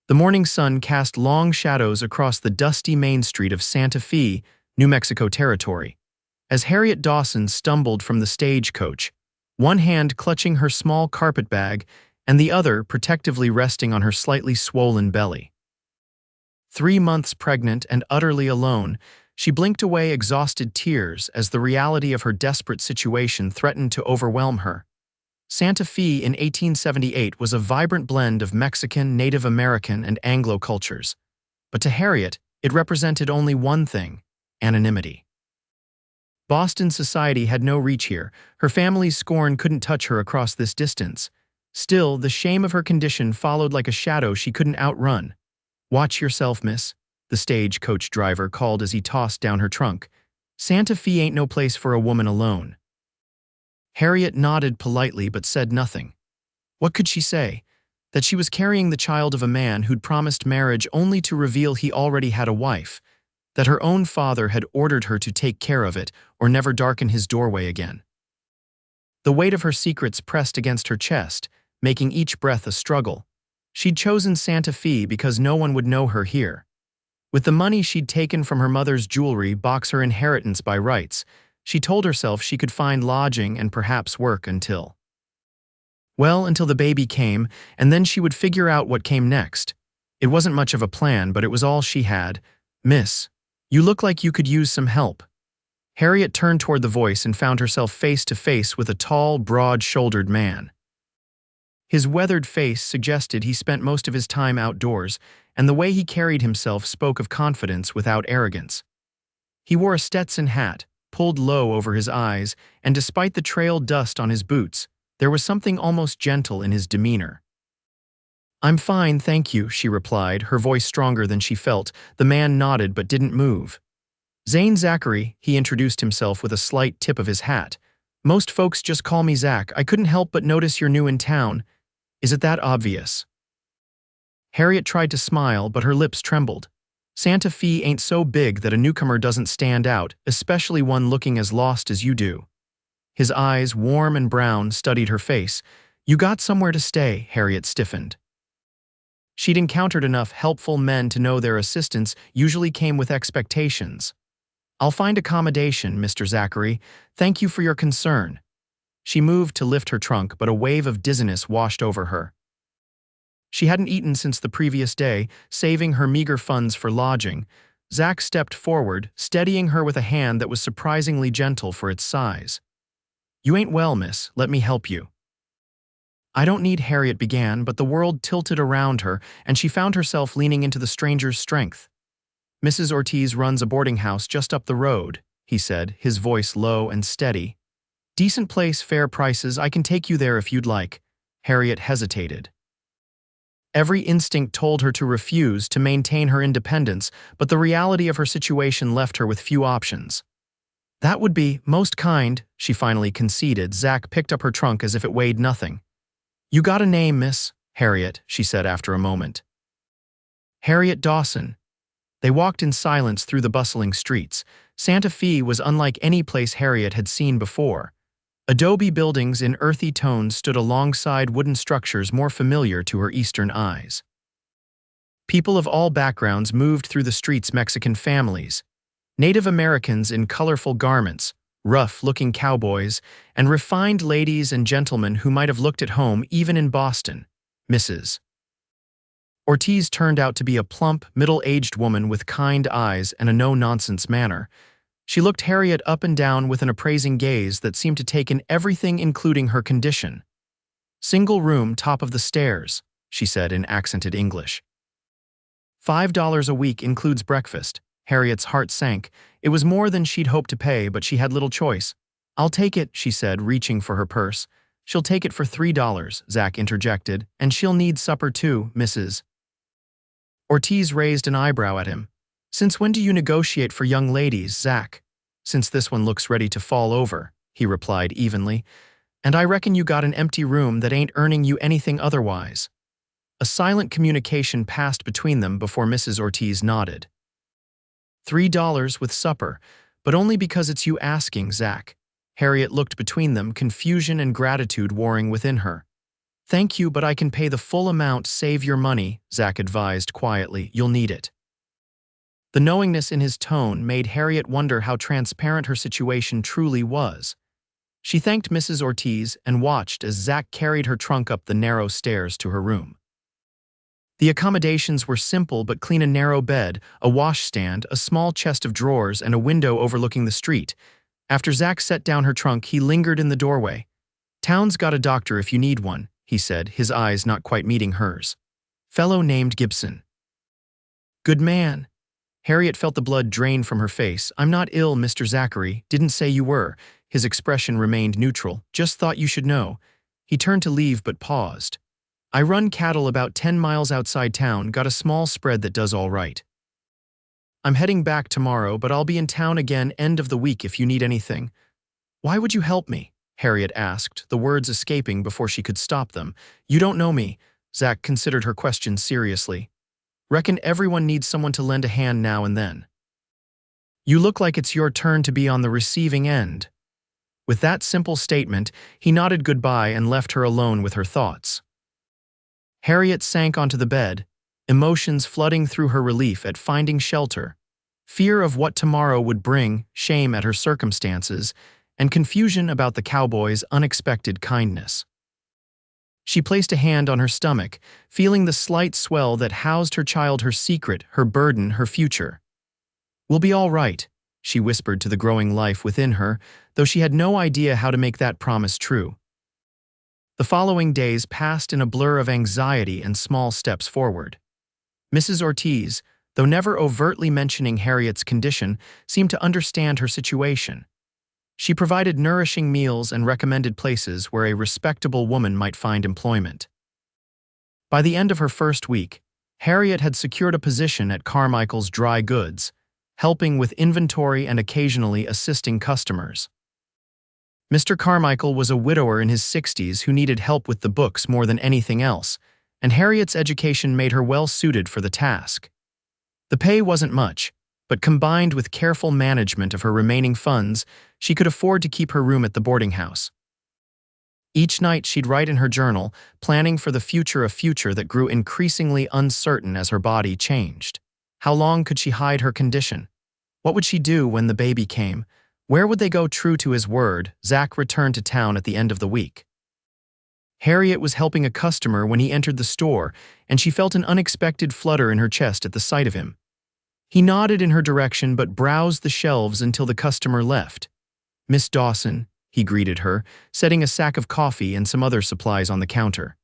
The morning sun cast long shadows across the dusty main street of Santa Fe, New Mexico territory. As Harriet Dawson stumbled from the stagecoach, one hand clutching her small carpet bag and the other protectively resting on her slightly swollen belly. 3 months pregnant and utterly alone, she blinked away exhausted tears as the reality of her desperate situation threatened to overwhelm her. Santa Fe in 1878 was a vibrant blend of Mexican, Native American, and Anglo cultures. But to Harriet, it represented only one thing: anonymity. Boston society had no reach here. Her family's scorn couldn't touch her across this distance. Still, the shame of her condition followed like a shadow she couldn't outrun. "Watch yourself, miss," the stagecoach driver called as he tossed down her trunk. "Santa Fe ain't no place for a woman alone." Harriet nodded politely but said nothing. What could she say? That she was carrying the child of a man who'd promised marriage only to reveal he already had a wife, that her own father had ordered her to take care of it or never darken his doorway again. The weight of her secrets pressed against her chest, making each breath a struggle. She'd chosen Santa Fe because no one would know her here. With the money she'd taken from her mother's jewelry box, her inheritance by rights, she told herself she could find lodging and perhaps work until the baby came, and then she would figure out what came next. It wasn't much of a plan, but it was all she had. "Miss, you look like you could use some help." Harriet turned toward the voice and found herself face to face with a tall, broad-shouldered man. His weathered face suggested he spent most of his time outdoors, and the way he carried himself spoke of confidence without arrogance. He wore a Stetson hat, pulled low over his eyes, and despite the trailed dust on his boots, there was something almost gentle in his demeanor. "I'm fine, thank you," she replied, her voice stronger than she felt. The man nodded but didn't move. "Zach Zachary," he introduced himself with a slight tip of his hat. "Most folks just call me Zach. I couldn't help but notice you're new in town. Is it that obvious?" Harriet tried to smile, but her lips trembled. Santa Fe ain't so big that a newcomer doesn't stand out, especially one looking as lost as you do. His eyes, warm and brown, studied her face. "You got somewhere to stay," Harriet stiffened. She'd encountered enough helpful men to know their assistance usually came with expectations. "I'll find accommodation, Mr. Zachary. Thank you for your concern." She moved to lift her trunk, but a wave of dizziness washed over her. She hadn't eaten since the previous day, saving her meager funds for lodging. Zach stepped forward, steadying her with a hand that was surprisingly gentle for its size. "You ain't well, miss. Let me help you." "I don't need," Harriet began, but the world tilted around her, and she found herself leaning into the stranger's strength. "Mrs. Ortiz runs a boarding house just up the road," he said, his voice low and steady. "Decent place, fair prices. I can take you there if you'd like." Harriet hesitated. Every instinct told her to refuse, to maintain her independence, but the reality of her situation left her with few options. "That would be most kind," she finally conceded. Zach picked up her trunk as if it weighed nothing. "You got a name, miss?" "Harriet," she said after a moment. "Harriet Dawson." They walked in silence through the bustling streets. Santa Fe was unlike any place Harriet had seen before. Adobe buildings in earthy tones stood alongside wooden structures more familiar to her eastern eyes. People of all backgrounds moved through the streets: Mexican families, Native Americans in colorful garments, rough-looking cowboys, and refined ladies and gentlemen who might have looked at home even in Boston. Mrs. Ortiz turned out to be a plump, middle-aged woman with kind eyes and a no-nonsense manner. She looked Harriet up and down with an appraising gaze that seemed to take in everything, including her condition. "Single room, top of the stairs," she said in accented English. $5 a week includes breakfast." Harriet's heart sank. It was more than she'd hoped to pay, but she had little choice. "I'll take it," she said, reaching for her purse. "She'll take it for $3, Zach interjected, "and she'll need supper too, Mrs. Ortiz raised an eyebrow at him. "Since when do you negotiate for young ladies, Zach?" "Since this one looks ready to fall over," he replied evenly. "And I reckon you got an empty room that ain't earning you anything otherwise." A silent communication passed between them before Mrs. Ortiz nodded. $3 with supper, but only because it's you asking, Zach." Harriet looked between them, confusion and gratitude warring within her. Thank you, but I can pay the full amount. Save your money, Zach advised quietly. You'll need it. The knowingness in his tone made Harriet wonder how transparent her situation truly was. She thanked Mrs. Ortiz and watched as Zach carried her trunk up the narrow stairs to her room. The accommodations were simple but clean: a narrow bed, a washstand, a small chest of drawers, and a window overlooking the street. After Zach set down her trunk, he lingered in the doorway. "Town's got a doctor if you need one," he said, his eyes not quite meeting hers. "Fellow named Gibson." "Good man." Harriet felt the blood drain from her face. "I'm not ill, Mr. Zachary. Didn't say you were." His expression remained neutral. "Just thought you should know." He turned to leave but paused. "I run cattle about 10 miles outside town, got a small spread that does all right. I'm heading back tomorrow, but I'll be in town again end of the week if you need anything." "Why would you help me?" Harriet asked, the words escaping before she could stop them. "You don't know me." Zach considered her question seriously. "Reckon everyone needs someone to lend a hand now and then. You look like it's your turn to be on the receiving end." With that simple statement, he nodded goodbye and left her alone with her thoughts. Harriet sank onto the bed, emotions flooding through her: relief at finding shelter, fear of what tomorrow would bring, shame at her circumstances, and confusion about the cowboy's unexpected kindness. She placed a hand on her stomach, feeling the slight swell that housed her child, her secret, her burden, her future. "We'll be all right," she whispered to the growing life within her, though she had no idea how to make that promise true. The following days passed in a blur of anxiety and small steps forward. Mrs. Ortiz, though never overtly mentioning Harriet's condition, seemed to understand her situation. She provided nourishing meals and recommended places where a respectable woman might find employment. By the end of her first week, Harriet had secured a position at Carmichael's Dry Goods, helping with inventory and occasionally assisting customers. Mr. Carmichael was a widower in his 60s who needed help with the books more than anything else, and Harriet's education made her well suited for the task. The pay wasn't much, but combined with careful management of her remaining funds, she could afford to keep her room at the boarding house. Each night she'd write in her journal, planning for the future, a future that grew increasingly uncertain as her body changed. How long could she hide her condition? What would she do when the baby came? Where would they go? True to his word, Zach returned to town at the end of the week. Harriet was helping a customer when he entered the store, and she felt an unexpected flutter in her chest at the sight of him. He nodded in her direction but browsed the shelves until the customer left. "Miss Dawson," he greeted her, setting a sack of coffee and some other supplies on the counter.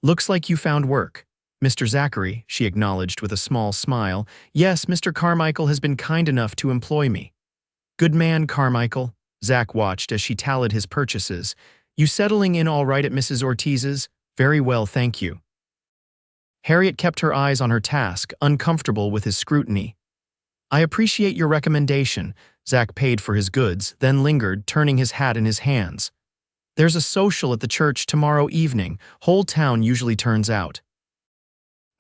"Looks like you found work." "Mr. Zachary," she acknowledged with a small smile. "Yes, Mr. Carmichael has been kind enough to employ me." "Good man, Carmichael." Zach watched as she tallied his purchases. "You settling in all right at Mrs. Ortiz's?" "Very well, thank you." Harriet kept her eyes on her task, uncomfortable with his scrutiny. "I appreciate your recommendation." Zach paid for his goods, then lingered, turning his hat in his hands. "There's a social at the church tomorrow evening. Whole town usually turns out.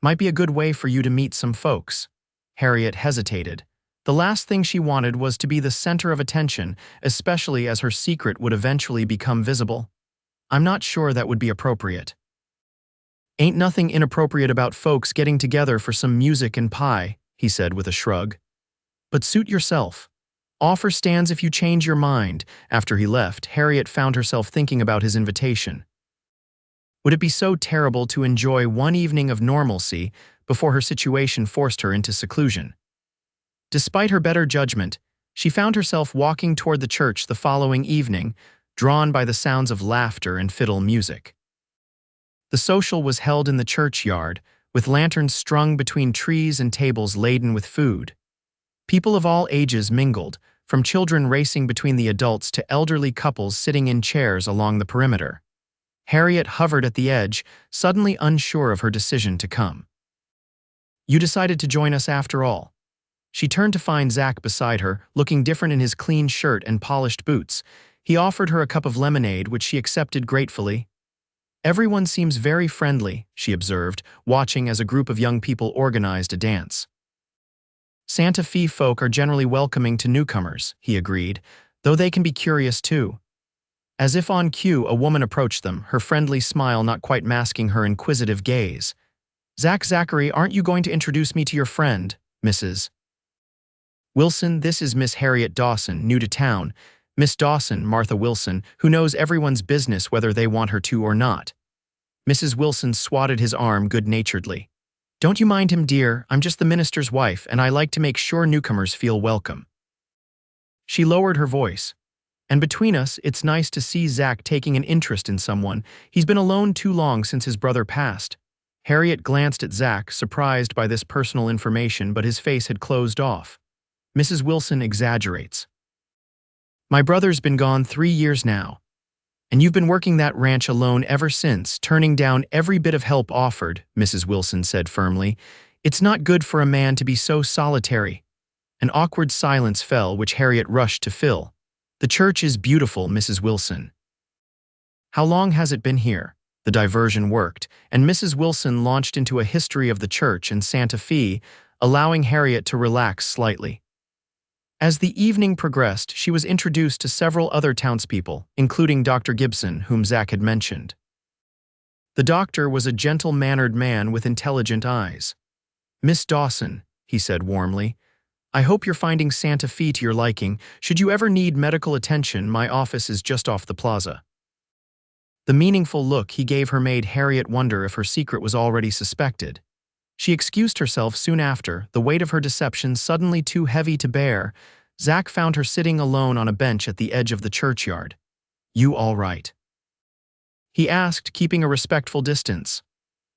Might be a good way for you to meet some folks." Harriet hesitated. The last thing she wanted was to be the center of attention, especially as her secret would eventually become visible. "I'm not sure that would be appropriate." "Ain't nothing inappropriate about folks getting together for some music and pie," he said with a shrug. "But suit yourself. Offer stands if you change your mind." After he left, Harriet found herself thinking about his invitation. Would it be so terrible to enjoy one evening of normalcy before her situation forced her into seclusion? Despite her better judgment, she found herself walking toward the church the following evening, drawn by the sounds of laughter and fiddle music. The social was held in the churchyard, with lanterns strung between trees and tables laden with food. People of all ages mingled, from children racing between the adults to elderly couples sitting in chairs along the perimeter. Harriet hovered at the edge, suddenly unsure of her decision to come. "You decided to join us after all." She turned to find Zach beside her, looking different in his clean shirt and polished boots. He offered her a cup of lemonade, which she accepted gratefully. "Everyone seems very friendly," she observed, watching as a group of young people organized a dance. "Santa Fe folk are generally welcoming to newcomers," he agreed, "though they can be curious too." As if on cue, a woman approached them, her friendly smile not quite masking her inquisitive gaze. "Zach Zachary, aren't you going to introduce me to your friend, Mrs. Wilson? This is Miss Harriet Dawson, new to town. Miss Dawson, Martha Wilson, who knows everyone's business whether they want her to or not." Mrs. Wilson swatted his arm good-naturedly. "Don't you mind him, dear. I'm just the minister's wife, and I like to make sure newcomers feel welcome." She lowered her voice. "And between us, it's nice to see Zach taking an interest in someone. He's been alone too long since his brother passed." Harriet glanced at Zach, surprised by this personal information, but his face had closed off. Mrs. Wilson exaggerates. "My brother's been gone 3 years now. And you've been working that ranch alone ever since, turning down every bit of help offered," Mrs. Wilson said firmly. "It's not good for a man to be so solitary." An awkward silence fell, which Harriet rushed to fill. "The church is beautiful, Mrs. Wilson." "How long has it been here?" The diversion worked, and Mrs. Wilson launched into a history of the church and Santa Fe, allowing Harriet to relax slightly. As the evening progressed, she was introduced to several other townspeople, including Dr. Gibson, whom Zach had mentioned. The doctor was a gentle-mannered man with intelligent eyes. "Miss Dawson," he said warmly, "I hope you're finding Santa Fe to your liking. Should you ever need medical attention, my office is just off the plaza." The meaningful look he gave her made Harriet wonder if her secret was already suspected. She excused herself soon after, the weight of her deception suddenly too heavy to bear. Zach found her sitting alone on a bench at the edge of the churchyard. "You all right?" he asked, keeping a respectful distance.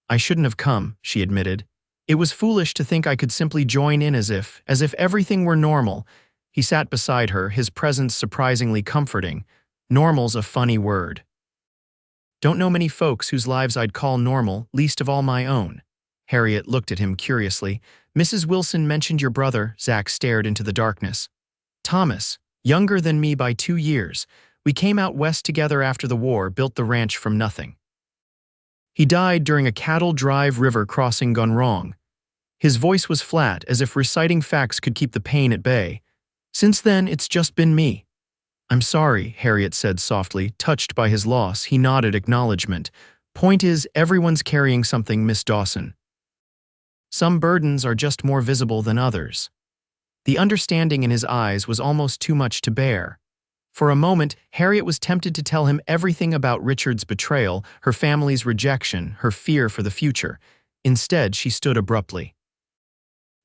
"I shouldn't have come," she admitted. "It was foolish to think I could simply join in as if everything were normal." He sat beside her, his presence surprisingly comforting. Normal's a funny word. "Don't know many folks whose lives I'd call normal, least of all my own." Harriet looked at him curiously. "Mrs. Wilson mentioned your brother." Zach stared into the darkness. "Thomas, younger than me by 2 years. We came out west together after the war, built the ranch from nothing. He died during a cattle drive river crossing gone wrong." His voice was flat, as if reciting facts could keep the pain at bay. "Since then, it's just been me." "I'm sorry," Harriet said softly, touched by his loss. He nodded acknowledgement. "Point is, everyone's carrying something, Miss Dawson. Some burdens are just more visible than others." The understanding in his eyes was almost too much to bear. For a moment, Harriet was tempted to tell him everything about Richard's betrayal, her family's rejection, her fear for the future. Instead, she stood abruptly.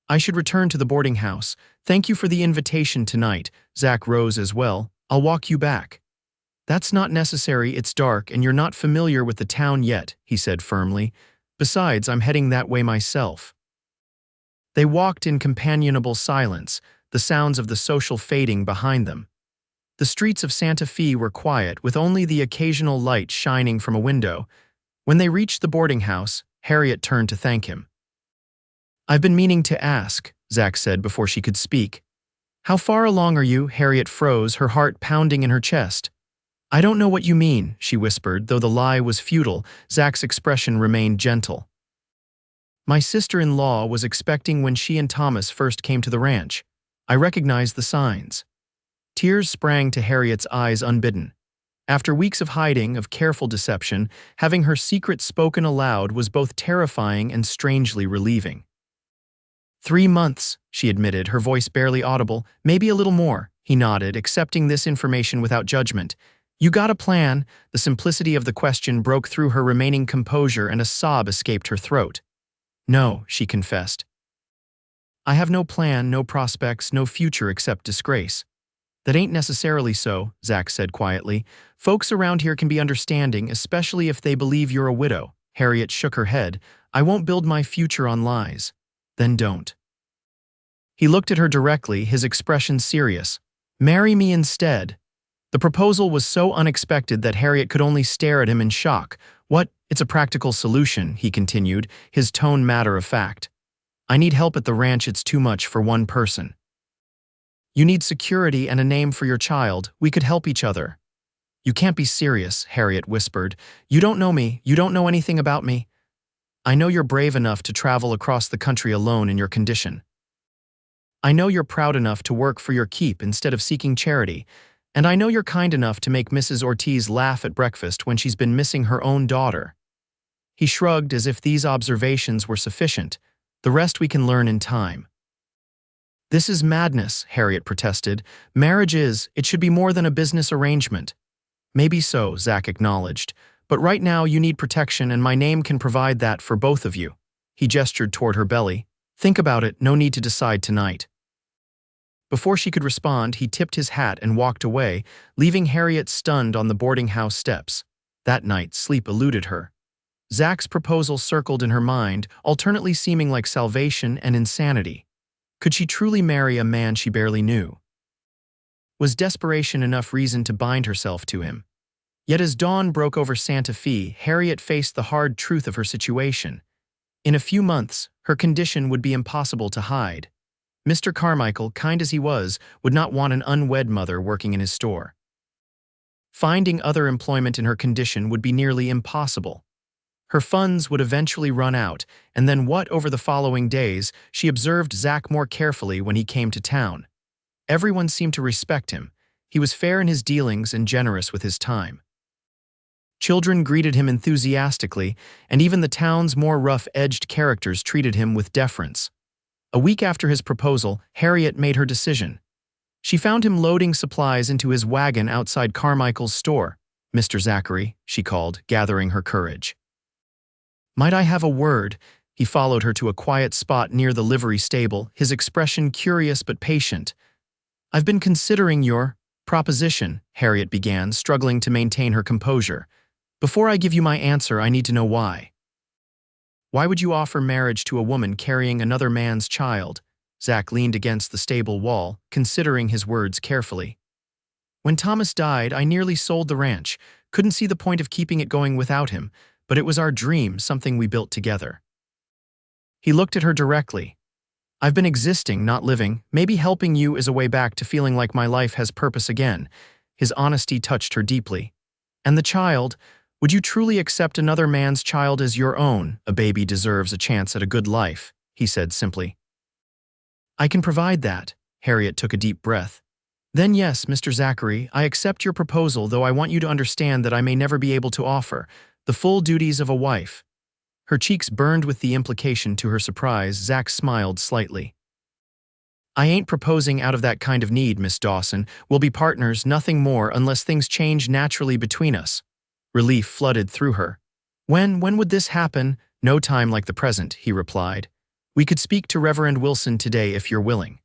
"I should return to the boarding house. Thank you for the invitation tonight." Zach rose as well. "I'll walk you back." "That's not necessary, it's dark and you're not familiar with the town yet," he said firmly. "Besides, I'm heading that way myself." They walked in companionable silence, the sounds of the social fading behind them. The streets of Santa Fe were quiet, with only the occasional light shining from a window. When they reached the boarding house, Harriet turned to thank him. "I've been meaning to ask," Zach said before she could speak. "How far along are you?" Harriet froze, her heart pounding in her chest. "I don't know what you mean," she whispered, though the lie was futile. Zach's expression remained gentle. "My sister-in-law was expecting when she and Thomas first came to the ranch. I recognized the signs." Tears sprang to Harriet's eyes unbidden. After weeks of hiding, of careful deception, having her secret spoken aloud was both terrifying and strangely relieving. 3 months, she admitted, her voice barely audible. "Maybe a little more," he nodded, accepting this information without judgment. "You got a plan?" The simplicity of the question broke through her remaining composure and a sob escaped her throat. "No," she confessed. "I have no plan, no prospects, no future except disgrace." "That ain't necessarily so," Zach said quietly. "Folks around here can be understanding, especially if they believe you're a widow." Harriet shook her head. "I won't build my future on lies." "Then don't." He looked at her directly, his expression serious. "Marry me instead." The proposal was so unexpected that Harriet could only stare at him in shock. "What? It's a practical solution," he continued, his tone matter of fact. "I need help at the ranch. It's too much for one person. You need security and a name for your child. We could help each other." "You can't be serious," Harriet whispered. "You don't know me. You don't know anything about me." "I know you're brave enough to travel across the country alone in your condition. I know you're proud enough to work for your keep instead of seeking charity. And I know you're kind enough to make Mrs. Ortiz laugh at breakfast when she's been missing her own daughter." He shrugged as if these observations were sufficient. "The rest we can learn in time." "This is madness," Harriet protested. It should be more than a business arrangement." "Maybe so," Zach acknowledged. "But right now you need protection and my name can provide that for both of you." He gestured toward her belly. "Think about it, no need to decide tonight." Before she could respond, he tipped his hat and walked away, leaving Harriet stunned on the boarding house steps. That night, sleep eluded her. Zach's proposal circled in her mind, alternately seeming like salvation and insanity. Could she truly marry a man she barely knew? Was desperation enough reason to bind herself to him? Yet as dawn broke over Santa Fe, Harriet faced the hard truth of her situation. In a few months, her condition would be impossible to hide. Mr. Carmichael, kind as he was, would not want an unwed mother working in his store. Finding other employment in her condition would be nearly impossible. Her funds would eventually run out, and then what over the following days, she observed Zach more carefully when he came to town. Everyone seemed to respect him. He was fair in his dealings and generous with his time. Children greeted him enthusiastically, and even the town's more rough-edged characters treated him with deference. A week after his proposal, Harriet made her decision. She found him loading supplies into his wagon outside Carmichael's store. "Mr. Zachary," she called, gathering her courage. "Might I have a word?" He followed her to a quiet spot near the livery stable, his expression curious but patient. "I've been considering your proposition," Harriet began, struggling to maintain her composure. "Before I give you my answer, I need to know why." "Why would you offer marriage to a woman carrying another man's child?" Zach leaned against the stable wall, considering his words carefully. "When Thomas died, I nearly sold the ranch. Couldn't see the point of keeping it going without him, but it was our dream, something we built together." He looked at her directly. "I've been existing, not living. Maybe helping you is a way back to feeling like my life has purpose again." His honesty touched her deeply. "And the child? Would you truly accept another man's child as your own? A baby deserves a chance at a good life," he said simply. "I can provide that." Harriet took a deep breath. "Then yes, Mr. Zachary, I accept your proposal, though I want you to understand that I may never be able to offer the full duties of a wife." Her cheeks burned with the implication. To her surprise, Zach smiled slightly. "I ain't proposing out of that kind of need, Miss Dawson. We'll be partners, nothing more, unless things change naturally between us." Relief flooded through her. When would this happen?" "No time like the present," he replied. "We could speak to Reverend Wilson today if you're willing.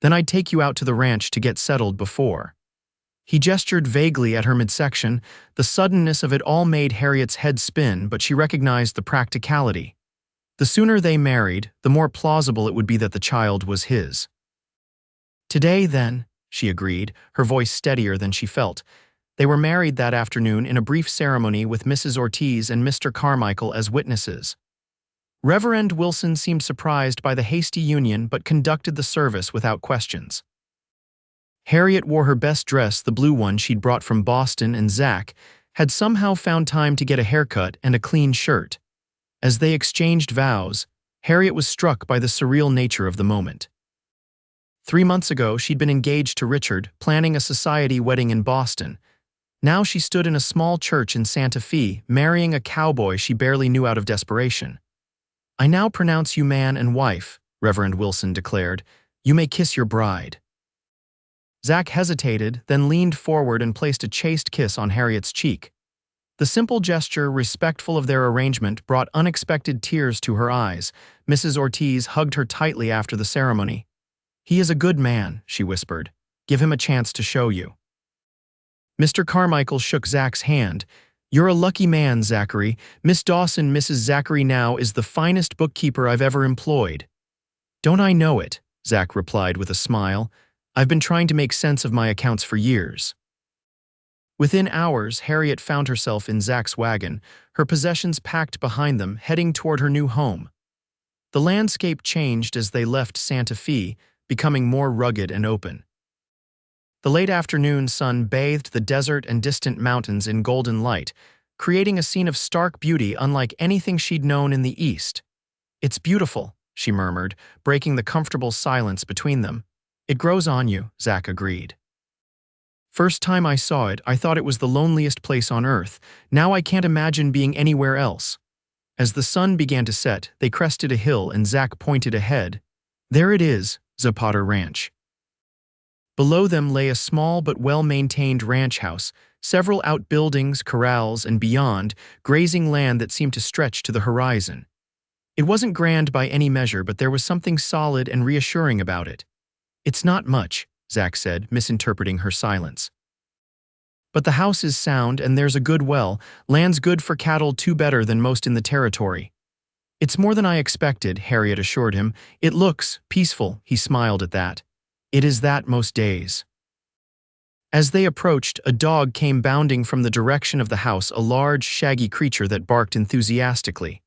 Then I'd take you out to the ranch to get settled before." He gestured vaguely at her midsection. The suddenness of it all made Harriet's head spin, but she recognized the practicality. The sooner they married, the more plausible it would be that the child was his. "Today, then," she agreed, her voice steadier than she felt. They were married that afternoon in a brief ceremony with Mrs. Ortiz and Mr. Carmichael as witnesses. Reverend Wilson seemed surprised by the hasty union but conducted the service without questions. Harriet wore her best dress, the blue one she'd brought from Boston, and Zach had somehow found time to get a haircut and a clean shirt. As they exchanged vows, Harriet was struck by the surreal nature of the moment. 3 months ago, she'd been engaged to Richard, planning a society wedding in Boston. Now she stood in a small church in Santa Fe, marrying a cowboy she barely knew out of desperation. "I now pronounce you man and wife," Reverend Wilson declared. "You may kiss your bride." Zach hesitated, then leaned forward and placed a chaste kiss on Harriet's cheek. The simple gesture, respectful of their arrangement, brought unexpected tears to her eyes. Mrs. Ortiz hugged her tightly after the ceremony. "He is a good man," she whispered. "Give him a chance to show you." Mr. Carmichael shook Zach's hand. "You're a lucky man, Zachary. Miss Dawson, Mrs. Zachary now, is the finest bookkeeper I've ever employed." "Don't I know it?" Zach replied with a smile. "I've been trying to make sense of my accounts for years." Within hours, Harriet found herself in Zach's wagon, her possessions packed behind them, heading toward her new home. The landscape changed as they left Santa Fe, becoming more rugged and open. The late afternoon sun bathed the desert and distant mountains in golden light, creating a scene of stark beauty unlike anything she'd known in the East. "It's beautiful," she murmured, breaking the comfortable silence between them. "It grows on you," Zach agreed. First time I saw it, I thought it was the loneliest place on earth. Now I can't imagine being anywhere else." As the sun began to set, they crested a hill and Zach pointed ahead. "There it is, Zapata Ranch." Below them lay a small but well-maintained ranch house, several outbuildings, corrals, and beyond, grazing land that seemed to stretch to the horizon. It wasn't grand by any measure, but there was something solid and reassuring about it. "It's not much," Zach said, misinterpreting her silence. "But the house is sound and there's a good well. Land's good for cattle, too, better than most in the territory." "It's more than I expected," Harriet assured him. "It looks peaceful." He smiled at that. "It is that most days." As they approached, a dog came bounding from the direction of the house, a large, shaggy creature that barked enthusiastically.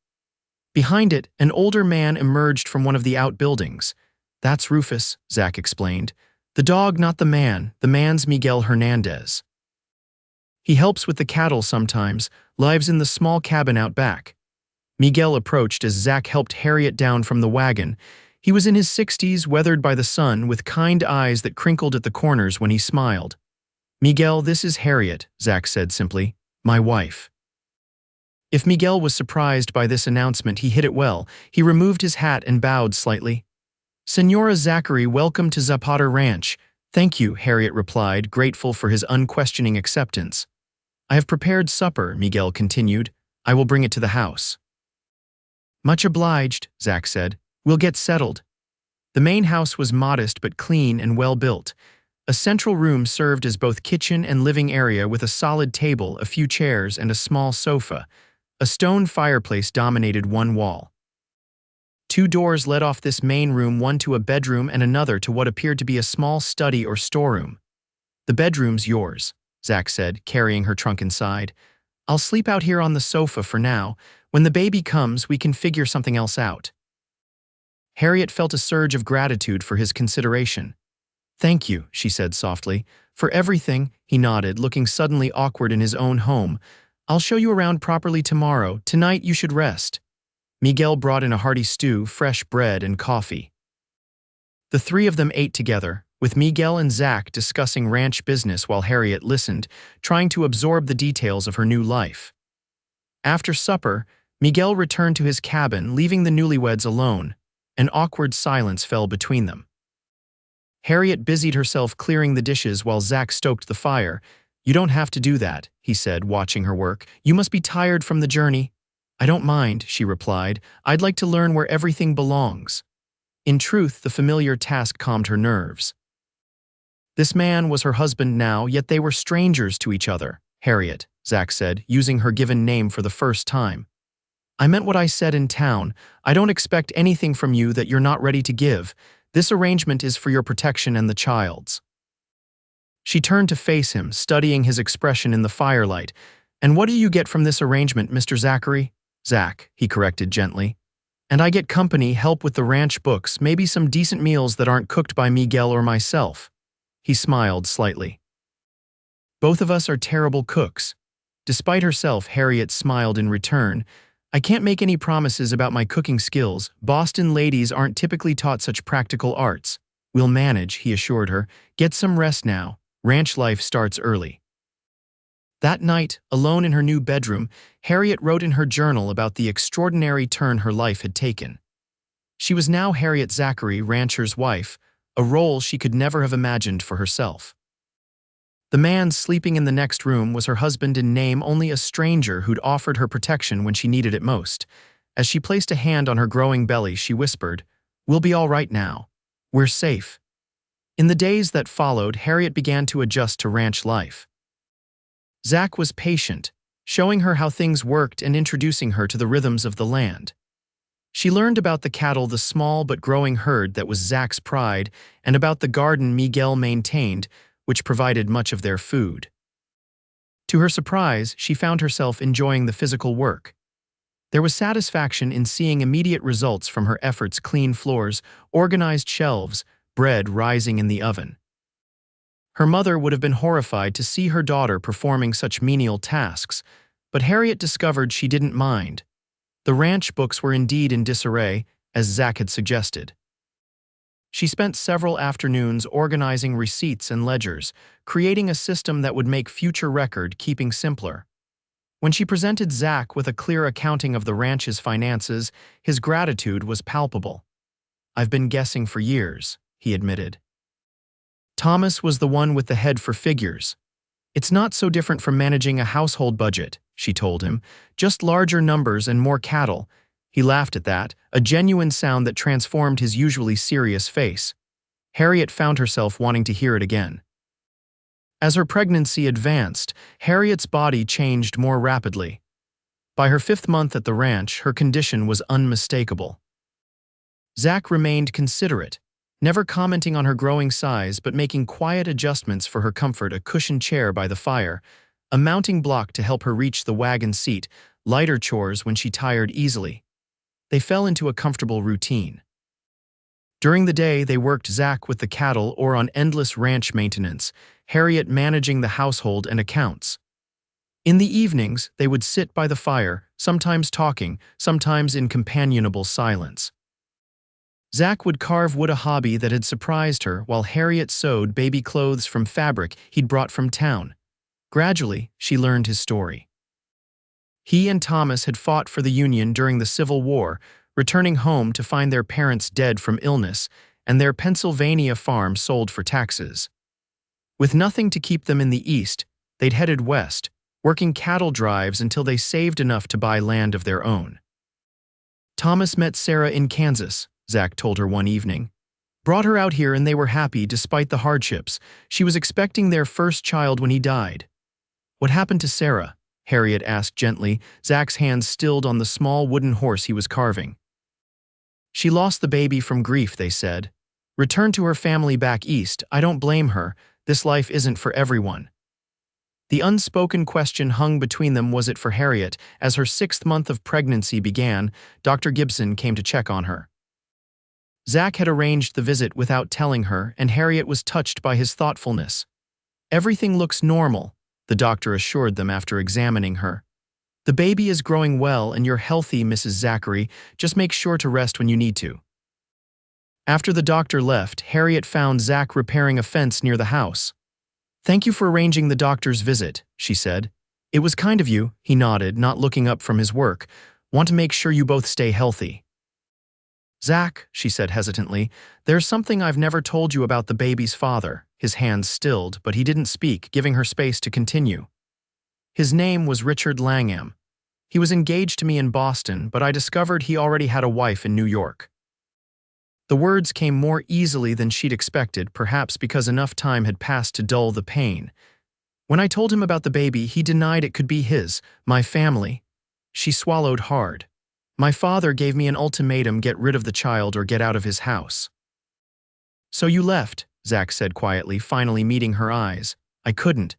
Behind it, an older man emerged from one of the outbuildings. "That's Rufus," Zach explained. "The dog, not the man. The man's Miguel Hernandez. He helps with the cattle sometimes, lives in the small cabin out back." Miguel approached as Zach helped Harriet down from the wagon. He was in his 60s, weathered by the sun, with kind eyes that crinkled at the corners when he smiled. "Miguel, this is Harriet," Zach said simply. "My wife." If Miguel was surprised by this announcement, he hid it well. He removed his hat and bowed slightly. "Senora Zachary, welcome to Zapata Ranch." "Thank you," Harriet replied, grateful for his unquestioning acceptance. "I have prepared supper," Miguel continued. "I will bring it to the house." "Much obliged," Zach said. "We'll get settled." The main house was modest but clean and well built. A central room served as both kitchen and living area with a solid table, a few chairs, and a small sofa. A stone fireplace dominated one wall. Two doors led off this main room, one to a bedroom and another to what appeared to be a small study or storeroom. "The bedroom's yours," Zach said, carrying her trunk inside. "I'll sleep out here on the sofa for now. When the baby comes, we can figure something else out." Harriet felt a surge of gratitude for his consideration. "Thank you," she said softly. "For everything," he nodded, looking suddenly awkward in his own home. "I'll show you around properly tomorrow. Tonight you should rest." Miguel brought in a hearty stew, fresh bread, and coffee. The three of them ate together, with Miguel and Zach discussing ranch business while Harriet listened, trying to absorb the details of her new life. After supper, Miguel returned to his cabin, leaving the newlyweds alone. An awkward silence fell between them. Harriet busied herself clearing the dishes while Zach stoked the fire. "You don't have to do that," he said, watching her work. "You must be tired from the journey." "I don't mind," she replied. "I'd like to learn where everything belongs." In truth, the familiar task calmed her nerves. This man was her husband now, yet they were strangers to each other. "Harriet," Zach said, using her given name for the first time. "I meant what I said in town. I don't expect anything from you that you're not ready to give. This arrangement is for your protection and the child's." She turned to face him, studying his expression in the firelight. "And what do you get from this arrangement, Mr. Zachary?" "Zach," he corrected gently. "And I get company, help with the ranch books, maybe some decent meals that aren't cooked by Miguel or myself." He smiled slightly. "Both of us are terrible cooks." Despite herself, Harriet smiled in return. "I can't make any promises about my cooking skills. Boston ladies aren't typically taught such practical arts." "We'll manage," he assured her. "Get some rest now. Ranch life starts early." That night, alone in her new bedroom, Harriet wrote in her journal about the extraordinary turn her life had taken. She was now Harriet Zachary, rancher's wife, a role she could never have imagined for herself. The man sleeping in the next room was her husband in name, only a stranger who'd offered her protection when she needed it most. As she placed a hand on her growing belly, she whispered, "We'll be all right now. We're safe." In the days that followed, Harriet began to adjust to ranch life. Zach was patient, showing her how things worked and introducing her to the rhythms of the land. She learned about the cattle, the small but growing herd that was Zach's pride, and about the garden Miguel maintained, which provided much of their food. To her surprise, she found herself enjoying the physical work. There was satisfaction in seeing immediate results from her efforts: clean floors, organized shelves, bread rising in the oven. Her mother would have been horrified to see her daughter performing such menial tasks, but Harriet discovered she didn't mind. The ranch books were indeed in disarray, as Zach had suggested. She spent several afternoons organizing receipts and ledgers, creating a system that would make future record-keeping simpler. When she presented Zach with a clear accounting of the ranch's finances, his gratitude was palpable. "I've been guessing for years," he admitted. Thomas was the one with the head for figures. "It's not so different from managing a household budget," she told him, "just larger numbers and more cattle." He laughed at that, a genuine sound that transformed his usually serious face. Harriet found herself wanting to hear it again. As her pregnancy advanced, Harriet's body changed more rapidly. By her 5th month at the ranch, her condition was unmistakable. Zach remained considerate, never commenting on her growing size but making quiet adjustments for her comfort: a cushioned chair by the fire, a mounting block to help her reach the wagon seat, lighter chores when she tired easily. They fell into a comfortable routine. During the day, they worked Zach with the cattle or on endless ranch maintenance, Harriet managing the household and accounts. In the evenings, they would sit by the fire, sometimes talking, sometimes in companionable silence. Zach would carve wood, a hobby that had surprised her, while Harriet sewed baby clothes from fabric he'd brought from town. Gradually, she learned his story. He and Thomas had fought for the Union during the Civil War, returning home to find their parents dead from illness and their Pennsylvania farm sold for taxes. With nothing to keep them in the East, they'd headed west, working cattle drives until they saved enough to buy land of their own. "Thomas met Sarah in Kansas," Zach told her one evening. "Brought her out here and they were happy despite the hardships. She was expecting their first child when he died." "What happened to Sarah?" Harriet asked gently, Zach's hands stilled on the small wooden horse he was carving. "She lost the baby from grief," they said. "Returned to her family back east. I don't blame her. This life isn't for everyone." The unspoken question hung between them: was it for Harriet? As her 6th month of pregnancy began, Dr. Gibson came to check on her. Zach had arranged the visit without telling her, and Harriet was touched by his thoughtfulness. "Everything looks normal," the doctor assured them after examining her. "The baby is growing well and you're healthy, Mrs. Zachary. Just make sure to rest when you need to." After the doctor left, Harriet found Zach repairing a fence near the house. "Thank you for arranging the doctor's visit," she said. "It was kind of you," he nodded, not looking up from his work. "Want to make sure you both stay healthy." "Zach," she said hesitantly, "there's something I've never told you about the baby's father." His hands stilled, but he didn't speak, giving her space to continue. "His name was Richard Langham. He was engaged to me in Boston, but I discovered he already had a wife in New York." The words came more easily than she'd expected, perhaps because enough time had passed to dull the pain. "When I told him about the baby, he denied it could be his, my family." She swallowed hard. "My father gave me an ultimatum: get rid of the child or get out of his house." "So you left," Zach said quietly, finally meeting her eyes. "I couldn't."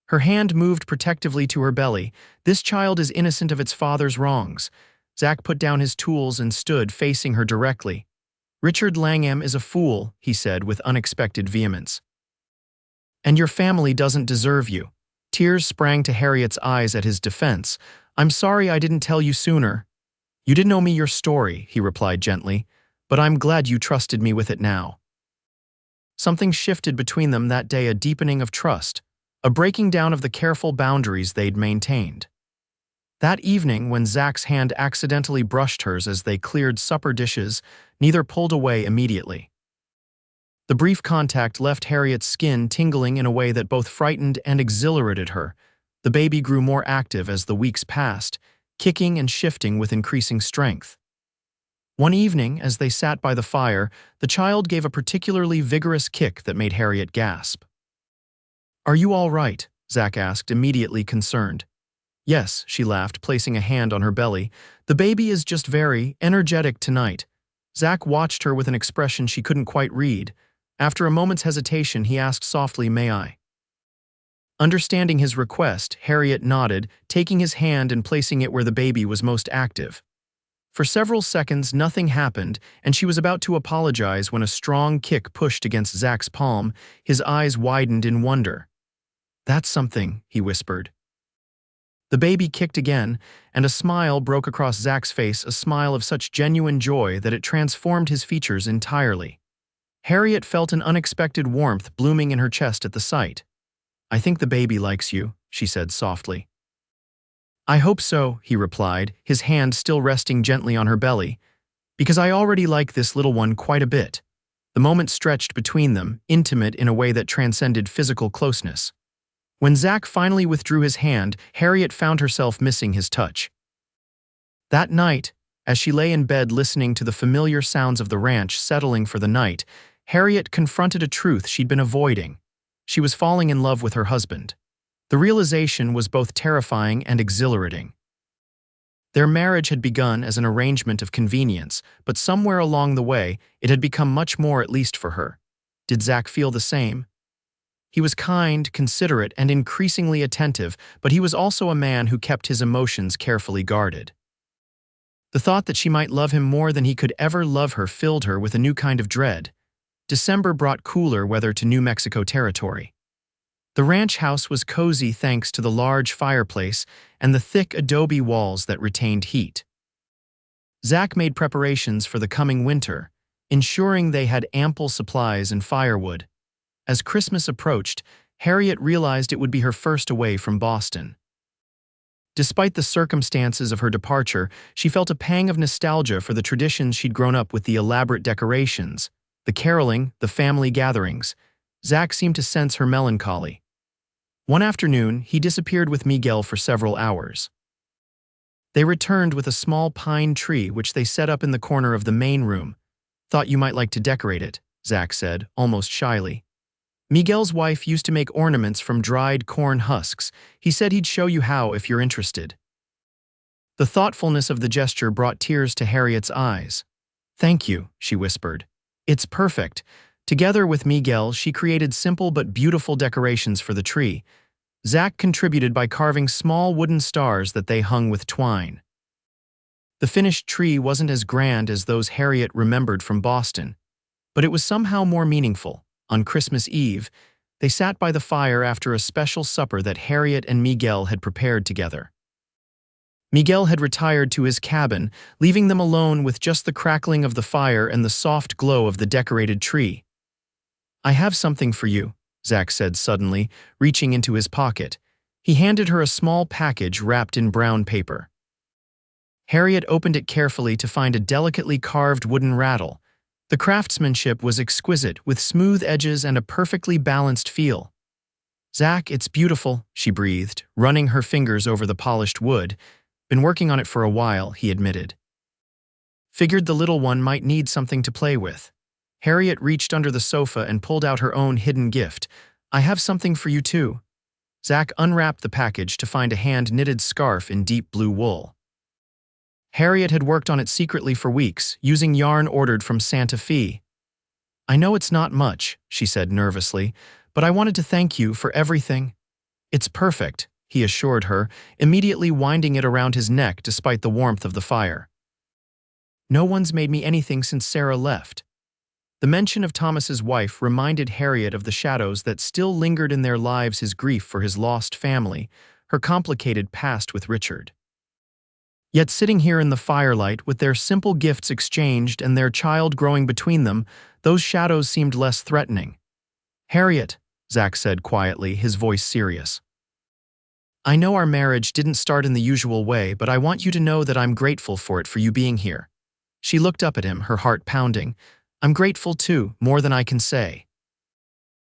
Her hand moved protectively to her belly. "This child is innocent of its father's wrongs." Zach put down his tools and stood facing her directly. "Richard Langham is a fool," he said with unexpected vehemence. "And your family doesn't deserve you." Tears sprang to Harriet's eyes at his defense. "I'm sorry I didn't tell you sooner." "You didn't owe me your story," he replied gently, "but I'm glad you trusted me with it now." Something shifted between them that day, a deepening of trust, a breaking down of the careful boundaries they'd maintained. That evening, when Zach's hand accidentally brushed hers as they cleared supper dishes, neither pulled away immediately. The brief contact left Harriet's skin tingling in a way that both frightened and exhilarated her. The baby grew more active as the weeks passed, kicking and shifting with increasing strength. One evening, as they sat by the fire, the child gave a particularly vigorous kick that made Harriet gasp. "Are you all right?" Zach asked, immediately concerned. "Yes," she laughed, placing a hand on her belly. "The baby is just very energetic tonight." Zach watched her with an expression she couldn't quite read. After a moment's hesitation, he asked softly, "May I?" Understanding his request, Harriet nodded, taking his hand and placing it where the baby was most active. For several seconds, nothing happened, and she was about to apologize when a strong kick pushed against Zach's palm. His eyes widened in wonder. "That's something," he whispered. The baby kicked again, and a smile broke across Zach's face, a smile of such genuine joy that it transformed his features entirely. Harriet felt an unexpected warmth blooming in her chest at the sight. "I think the baby likes you," she said softly. "I hope so," he replied, his hand still resting gently on her belly, "because I already like this little one quite a bit." The moment stretched between them, intimate in a way that transcended physical closeness. When Zach finally withdrew his hand, Harriet found herself missing his touch. That night, as she lay in bed listening to the familiar sounds of the ranch settling for the night, Harriet confronted a truth she'd been avoiding. She was falling in love with her husband. The realization was both terrifying and exhilarating. Their marriage had begun as an arrangement of convenience, but somewhere along the way, it had become much more, at least for her. Did Zach feel the same? He was kind, considerate, and increasingly attentive, but he was also a man who kept his emotions carefully guarded. The thought that she might love him more than he could ever love her filled her with a new kind of dread. December brought cooler weather to New Mexico territory. The ranch house was cozy thanks to the large fireplace and the thick adobe walls that retained heat. Zach made preparations for the coming winter, ensuring they had ample supplies and firewood. As Christmas approached, Harriet realized it would be her first away from Boston. Despite the circumstances of her departure, she felt a pang of nostalgia for the traditions she'd grown up with: the elaborate decorations, the caroling, the family gatherings. Zach seemed to sense her melancholy. One afternoon, he disappeared with Miguel for several hours. They returned with a small pine tree which they set up in the corner of the main room. "Thought you might like to decorate it," Zach said, almost shyly. "Miguel's wife used to make ornaments from dried corn husks. He said he'd show you how if you're interested." The thoughtfulness of the gesture brought tears to Harriet's eyes. "Thank you," she whispered. "It's perfect." Together with Miguel, she created simple but beautiful decorations for the tree. Zach contributed by carving small wooden stars that they hung with twine. The finished tree wasn't as grand as those Harriet remembered from Boston, but it was somehow more meaningful. On Christmas Eve, they sat by the fire after a special supper that Harriet and Miguel had prepared together. Miguel had retired to his cabin, leaving them alone with just the crackling of the fire and the soft glow of the decorated tree. "I have something for you," Zach said suddenly, reaching into his pocket. He handed her a small package wrapped in brown paper. Harriet opened it carefully to find a delicately carved wooden rattle. The craftsmanship was exquisite, with smooth edges and a perfectly balanced feel. "Zach, it's beautiful," she breathed, running her fingers over the polished wood. "Been working on it for a while," he admitted. "Figured the little one might need something to play with." Harriet reached under the sofa and pulled out her own hidden gift. "I have something for you too." Zach unwrapped the package to find a hand-knitted scarf in deep blue wool. Harriet had worked on it secretly for weeks, using yarn ordered from Santa Fe. "I know it's not much," she said nervously, "but I wanted to thank you for everything." "It's perfect," he assured her, immediately winding it around his neck despite the warmth of the fire. "No one's made me anything since Sarah left." The mention of Thomas's wife reminded Harriet of the shadows that still lingered in their lives: his grief for his lost family, her complicated past with Richard. Yet sitting here in the firelight, with their simple gifts exchanged and their child growing between them, those shadows seemed less threatening. "Harriet," Zach said quietly, his voice serious. "I know our marriage didn't start in the usual way, but I want you to know that I'm grateful for it, for you being here." She looked up at him, her heart pounding. "I'm grateful too, more than I can say."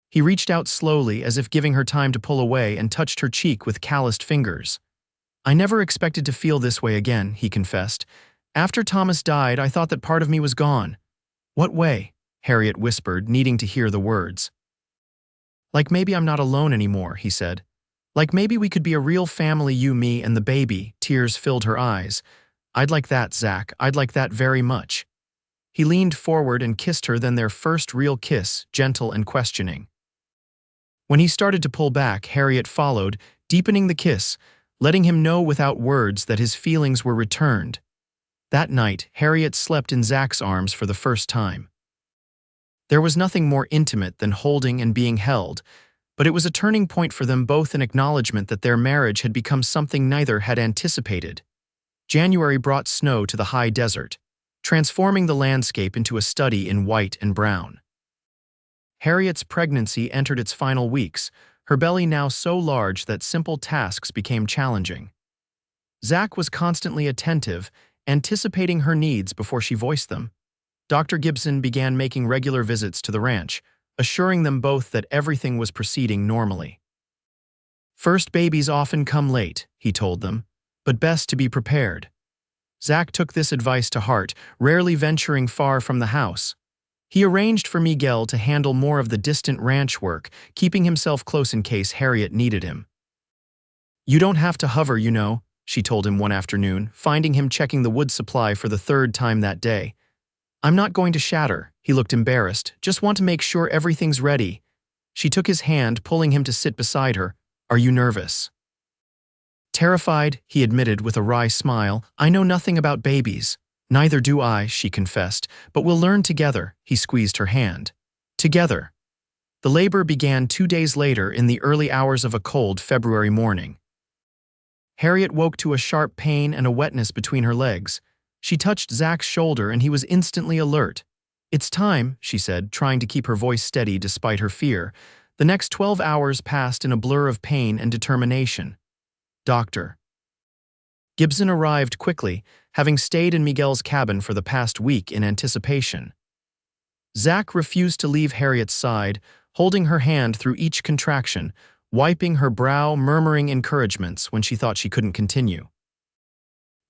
He reached out slowly, as if giving her time to pull away, and touched her cheek with calloused fingers. "I never expected to feel this way again," he confessed. "After Thomas died, I thought that part of me was gone." "What way?" Harriet whispered, needing to hear the words. "Like maybe I'm not alone anymore," he said. "Like maybe we could be a real family, you, me, and the baby." Tears filled her eyes. "I'd like that, Zach. I'd like that very much." He leaned forward and kissed her, then their first real kiss, gentle and questioning. When he started to pull back, Harriet followed, deepening the kiss, letting him know without words that his feelings were returned. That night, Harriet slept in Zach's arms for the first time. There was nothing more intimate than holding and being held, but it was a turning point for them both, an acknowledgement that their marriage had become something neither had anticipated. January brought snow to the high desert, transforming the landscape into a study in white and brown. Harriet's pregnancy entered its final weeks, her belly now so large that simple tasks became challenging. Zach was constantly attentive, anticipating her needs before she voiced them. Dr. Gibson began making regular visits to the ranch, assuring them both that everything was proceeding normally. First babies often come late, he told them, but best to be prepared. Zach took this advice to heart, rarely venturing far from the house. He arranged for Miguel to handle more of the distant ranch work, keeping himself close in case Harriet needed him. "You don't have to hover, you know," she told him one afternoon, finding him checking the wood supply for the third time that day. "I'm not going to shatter," he looked embarrassed, "just want to make sure everything's ready." She took his hand, pulling him to sit beside her. "Are you nervous?" "Terrified," he admitted with a wry smile. "I know nothing about babies." "Neither do I," she confessed, "but we'll learn together." He squeezed her hand. Together. The labor began 2 days later in the early hours of a cold February morning. Harriet woke to a sharp pain and a wetness between her legs. She touched Zach's shoulder and he was instantly alert. "It's time," she said, trying to keep her voice steady despite her fear. The next 12 hours passed in a blur of pain and determination. Dr. Gibson arrived quickly, having stayed in Miguel's cabin for the past week in anticipation. Zach refused to leave Harriet's side, holding her hand through each contraction, wiping her brow, murmuring encouragements when she thought she couldn't continue.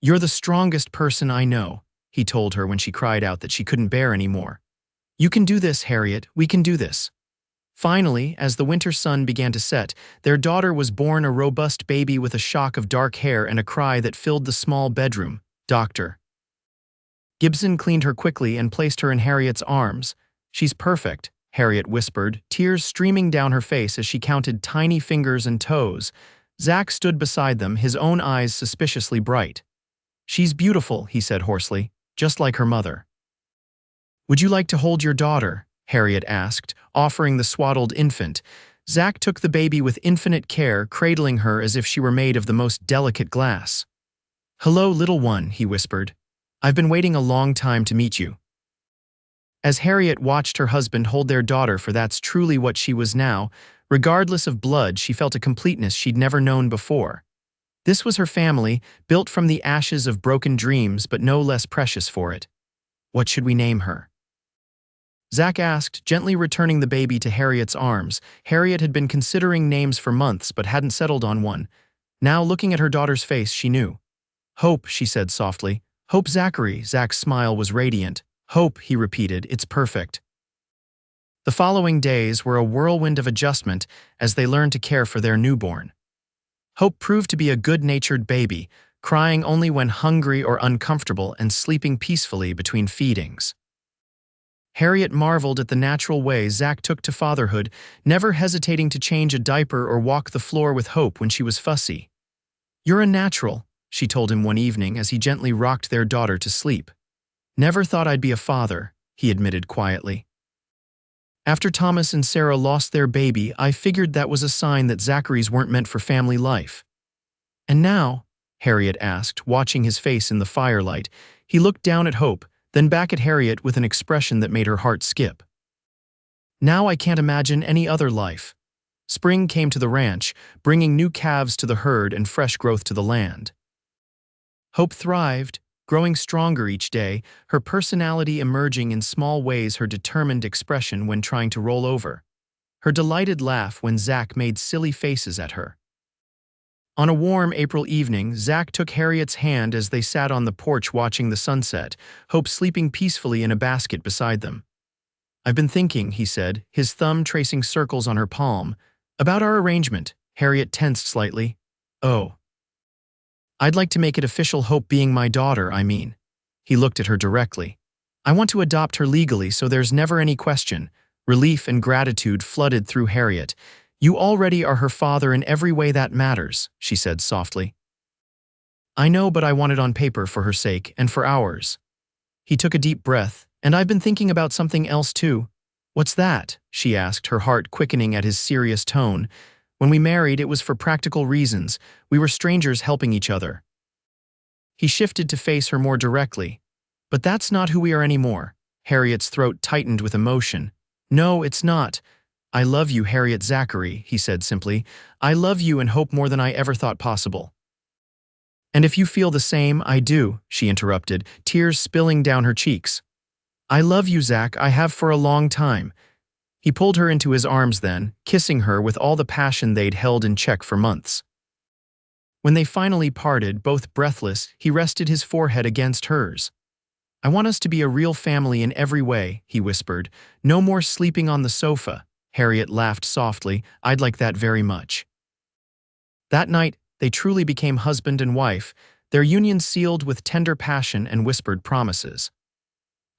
"You're the strongest person I know," he told her when she cried out that she couldn't bear anymore. "You can do this, Harriet, we can do this." Finally, as the winter sun began to set, their daughter was born, a robust baby with a shock of dark hair and a cry that filled the small bedroom. Dr. Gibson cleaned her quickly and placed her in Harriet's arms. "She's perfect," Harriet whispered, tears streaming down her face as she counted tiny fingers and toes. Zach stood beside them, his own eyes suspiciously bright. "She's beautiful," he said hoarsely, "just like her mother." "Would you like to hold your daughter?" Harriet asked, offering the swaddled infant. Zach took the baby with infinite care, cradling her as if she were made of the most delicate glass. "Hello, little one," he whispered. "I've been waiting a long time to meet you." As Harriet watched her husband hold their daughter, for that's truly what she was now, regardless of blood, she felt a completeness she'd never known before. This was her family, built from the ashes of broken dreams, but no less precious for it. "What should we name her?" Zach asked, gently returning the baby to Harriet's arms. Harriet had been considering names for months but hadn't settled on one. Now, looking at her daughter's face, she knew. "Hope," she said softly. "Hope Zachary." Zach's smile was radiant. "Hope," he repeated, "it's perfect." The following days were a whirlwind of adjustment as they learned to care for their newborn. Hope proved to be a good-natured baby, crying only when hungry or uncomfortable and sleeping peacefully between feedings. Harriet marveled at the natural way Zach took to fatherhood, never hesitating to change a diaper or walk the floor with Hope when she was fussy. "You're a natural," she told him one evening as he gently rocked their daughter to sleep. "Never thought I'd be a father," he admitted quietly. "After Thomas and Sarah lost their baby, I figured that was a sign that Zachary's weren't meant for family life." "And now?" Harriet asked, watching his face in the firelight. He looked down at Hope, then back at Harriet with an expression that made her heart skip. "Now I can't imagine any other life." Spring came to the ranch, bringing new calves to the herd and fresh growth to the land. Hope thrived, growing stronger each day, her personality emerging in small ways, her determined expression when trying to roll over, her delighted laugh when Zach made silly faces at her. On a warm April evening, Zach took Harriet's hand as they sat on the porch watching the sunset, Hope sleeping peacefully in a basket beside them. "I've been thinking," he said, his thumb tracing circles on her palm, "about our arrangement." Harriet tensed slightly. "Oh. I'd like to make it official, Hope being my daughter, I mean." He looked at her directly. "I want to adopt her legally so there's never any question." Relief and gratitude flooded through Harriet. "You already are her father in every way that matters," she said softly. "I know, but I want it on paper for her sake and for ours." He took a deep breath. "And I've been thinking about something else too." "What's that?" she asked, her heart quickening at his serious tone. "When we married, it was for practical reasons. We were strangers helping each other." He shifted to face her more directly. "But that's not who we are anymore." Harriet's throat tightened with emotion. No, it's not. I love you, Harriet Zachary, he said simply. I love you and hope more than I ever thought possible. And if you feel the same, I do, she interrupted, tears spilling down her cheeks. I love you, Zach, I have for a long time. He pulled her into his arms then, kissing her with all the passion they'd held in check for months. When they finally parted, both breathless, he rested his forehead against hers. I want us to be a real family in every way, he whispered. No more sleeping on the sofa. Harriet laughed softly. I'd like that very much. That night, they truly became husband and wife, their union sealed with tender passion and whispered promises.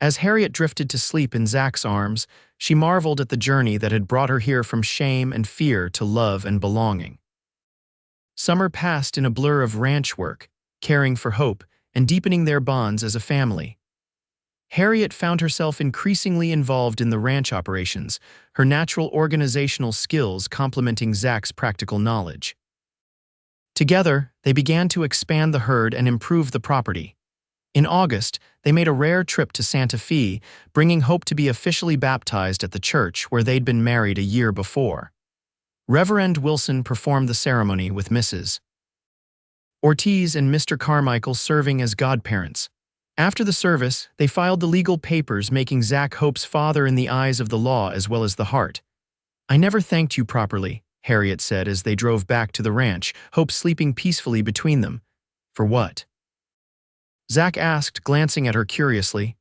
As Harriet drifted to sleep in Zach's arms, she marveled at the journey that had brought her here from shame and fear to love and belonging. Summer passed in a blur of ranch work, caring for Hope, and deepening their bonds as a family. Harriet found herself increasingly involved in the ranch operations, her natural organizational skills complementing Zach's practical knowledge. Together, they began to expand the herd and improve the property. In August, they made a rare trip to Santa Fe, bringing Hope to be officially baptized at the church where they'd been married a year before. Reverend Wilson performed the ceremony with Mrs. Ortiz and Mr. Carmichael serving as godparents. After the service, they filed the legal papers, making Zach Hope's father in the eyes of the law as well as the heart. I never thanked you properly, Harriet said as they drove back to the ranch, Hope sleeping peacefully between them. For what? Zach asked, glancing at her curiously.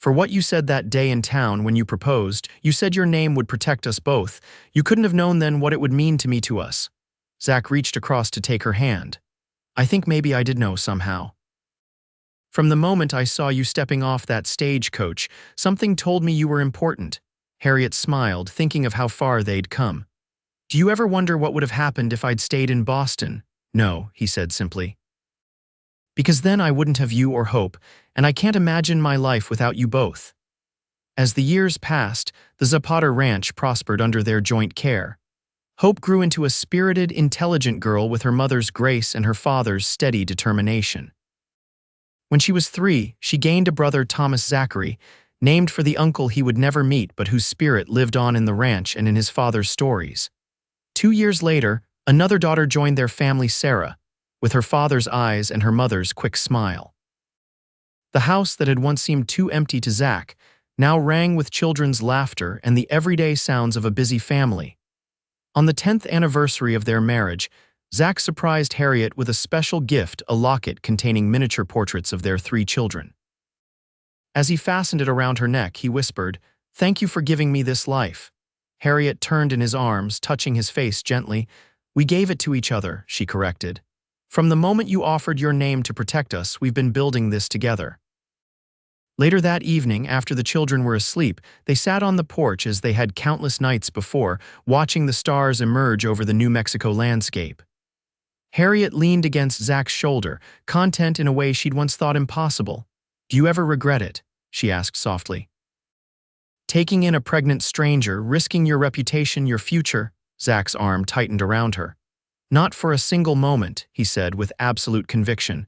For what you said that day in town when you proposed. You said your name would protect us both. You couldn't have known then what it would mean to me to us. Zach reached across to take her hand. I think maybe I did know somehow. From the moment I saw you stepping off that stagecoach, something told me you were important. Harriet smiled, thinking of how far they'd come. Do you ever wonder what would have happened if I'd stayed in Boston? No, he said simply. Because then I wouldn't have you or Hope, and I can't imagine my life without you both. As the years passed, the Zapata Ranch prospered under their joint care. Hope grew into a spirited, intelligent girl with her mother's grace and her father's steady determination. When she was 3, she gained a brother, Thomas Zachary, named for the uncle he would never meet but whose spirit lived on in the ranch and in his father's stories. 2 years later, another daughter joined their family, Sarah, with her father's eyes and her mother's quick smile. The house that had once seemed too empty to Zach now rang with children's laughter and the everyday sounds of a busy family. On the 10th anniversary of their marriage, Zach surprised Harriet with a special gift, a locket containing miniature portraits of their 3 children. As he fastened it around her neck, he whispered, "Thank you for giving me this life." Harriet turned in his arms, touching his face gently. "We gave it to each other," she corrected. "From the moment you offered your name to protect us, we've been building this together." Later that evening, after the children were asleep, they sat on the porch as they had countless nights before, watching the stars emerge over the New Mexico landscape. Harriet leaned against Zach's shoulder, content in a way she'd once thought impossible. "Do you ever regret it?" she asked softly. "Taking in a pregnant stranger, risking your reputation, your future?" Zach's arm tightened around her. "Not for a single moment," he said with absolute conviction.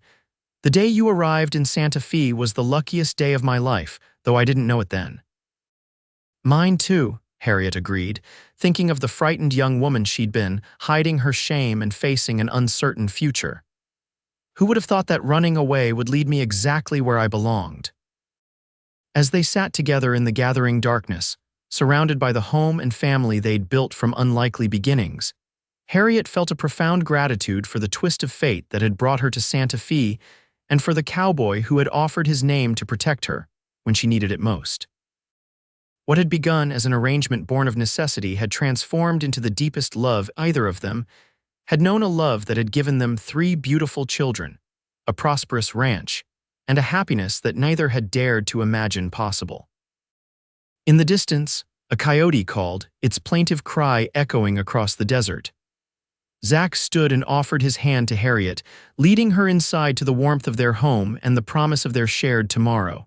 "The day you arrived in Santa Fe was the luckiest day of my life, though I didn't know it then." "Mine too," Harriet agreed, thinking of the frightened young woman she'd been, hiding her shame and facing an uncertain future. "Who would have thought that running away would lead me exactly where I belonged?" As they sat together in the gathering darkness, surrounded by the home and family they'd built from unlikely beginnings, Harriet felt a profound gratitude for the twist of fate that had brought her to Santa Fe and for the cowboy who had offered his name to protect her when she needed it most. What had begun as an arrangement born of necessity had transformed into the deepest love either of them had known, a love that had given them 3 beautiful children, a prosperous ranch, and a happiness that neither had dared to imagine possible. In the distance, a coyote called, its plaintive cry echoing across the desert. Zach stood and offered his hand to Harriet, leading her inside to the warmth of their home and the promise of their shared tomorrow.